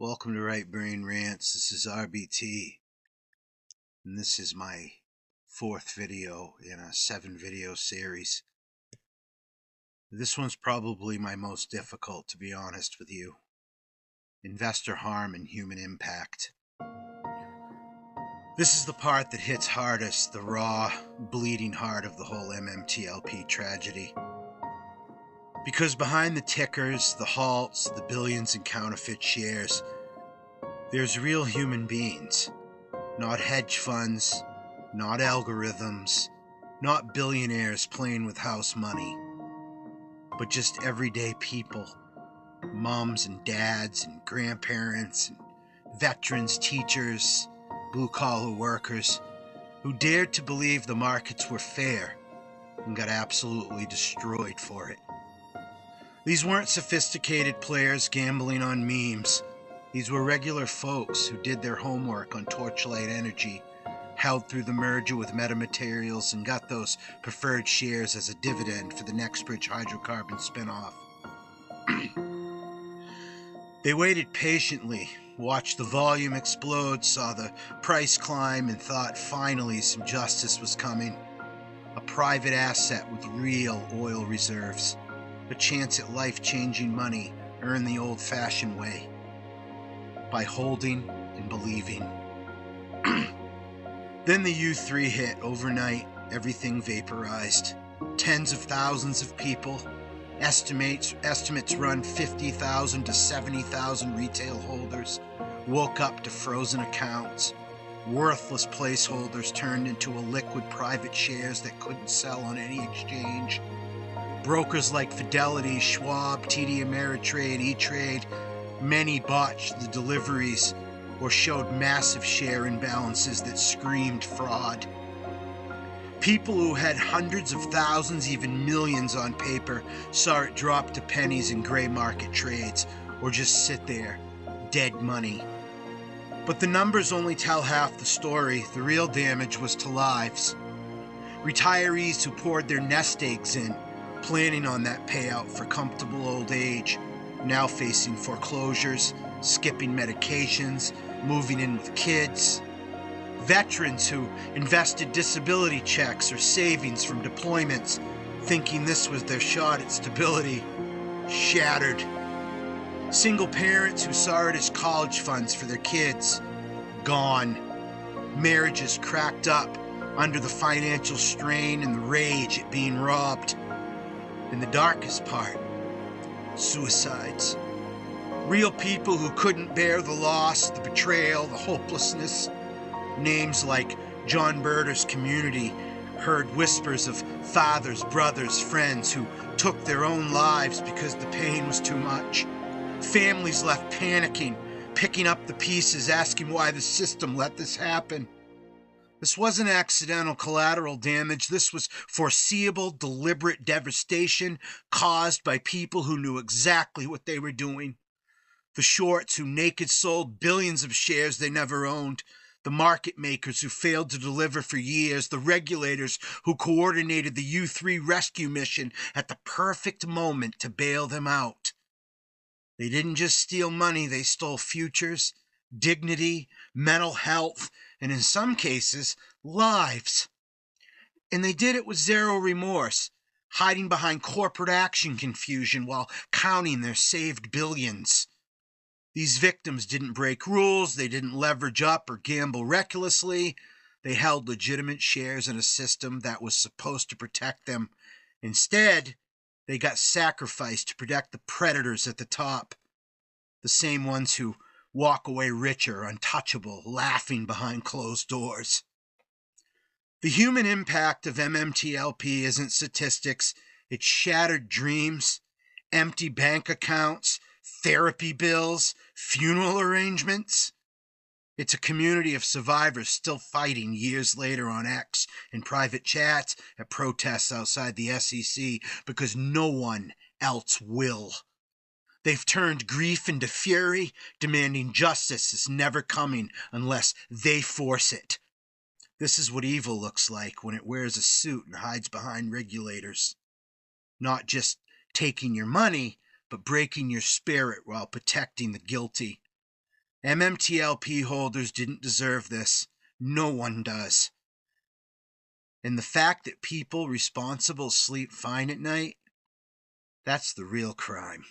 Welcome to Right Brain Rants. This is RBT, and this is my fourth video in a 7-video series. This one's probably my most difficult, to be honest with you. Investor harm and human impact. This is the part that hits hardest, the raw, bleeding heart of the whole MMTLP tragedy. Because behind the tickers, the halts, the billions in counterfeit shares, there's real human beings. Not hedge funds, not algorithms, not billionaires playing with house money, but just everyday people. Moms and dads and grandparents and veterans, teachers, blue-collar workers who dared to believe the markets were fair and got absolutely destroyed for it. These weren't sophisticated players gambling on memes. These were regular folks who did their homework on Torchlight Energy, held through the merger with Metamaterials, and got those preferred shares as a dividend for the Next Bridge Hydrocarbons spinoff. They waited patiently, watched the volume explode, saw the price climb, and thought finally some justice was coming. A private asset with real oil reserves. A chance at life-changing money earned the old-fashioned way. By holding and believing. Then the U3 hit overnight. Everything vaporized. Tens of thousands of people. Estimates run 50,000 to 70,000 retail holders. Woke up to frozen accounts. Worthless placeholders turned into a liquid private shares that couldn't sell on any exchange. Brokers like Fidelity, Schwab, TD Ameritrade, E-Trade, many botched the deliveries or showed massive share imbalances that screamed fraud. People who had hundreds of thousands, even millions on paper, saw it drop to pennies in gray market trades or just sit there, dead money. But the numbers only tell half the story. The real damage was to lives. Retirees who poured their nest eggs in, planning on that payout for comfortable old age, now facing foreclosures, skipping medications, moving in with kids. Veterans who invested disability checks or savings from deployments, thinking this was their shot at stability, shattered. Single parents who saw it as college funds for their kids, gone. Marriages cracked up under the financial strain and the rage at being robbed. And the darkest part, suicides. Real people who couldn't bear the loss, the betrayal, the hopelessness. Names like John Berter's community heard whispers of fathers, brothers, friends who took their own lives because the pain was too much. Families left panicking, picking up the pieces, asking why the system let this happen. This wasn't accidental collateral damage. This was foreseeable, deliberate devastation caused by people who knew exactly what they were doing. The shorts who naked sold billions of shares they never owned. The market makers who failed to deliver for years. The regulators who coordinated the U3 rescue mission at the perfect moment to bail them out. They didn't just steal money, they stole futures, dignity, mental health, and in some cases, lives. And they did it with zero remorse, hiding behind corporate action confusion while counting their saved billions. These victims didn't break rules, they didn't leverage up or gamble recklessly. They held legitimate shares in a system that was supposed to protect them. Instead, they got sacrificed to protect the predators at the top. The same ones who walk away richer, untouchable, laughing behind closed doors. The human impact of MMTLP isn't statistics. It's shattered dreams, empty bank accounts, therapy bills, funeral arrangements. It's a community of survivors still fighting years later on X, in private chats, at protests outside the SEC, because no one else will. They've turned grief into fury, demanding justice is never coming unless they force it. This is what evil looks like when it wears a suit and hides behind regulators. Not just taking your money, but breaking your spirit while protecting the guilty. MMTLP holders didn't deserve this. No one does. And the fact that people responsible sleep fine at night, that's the real crime.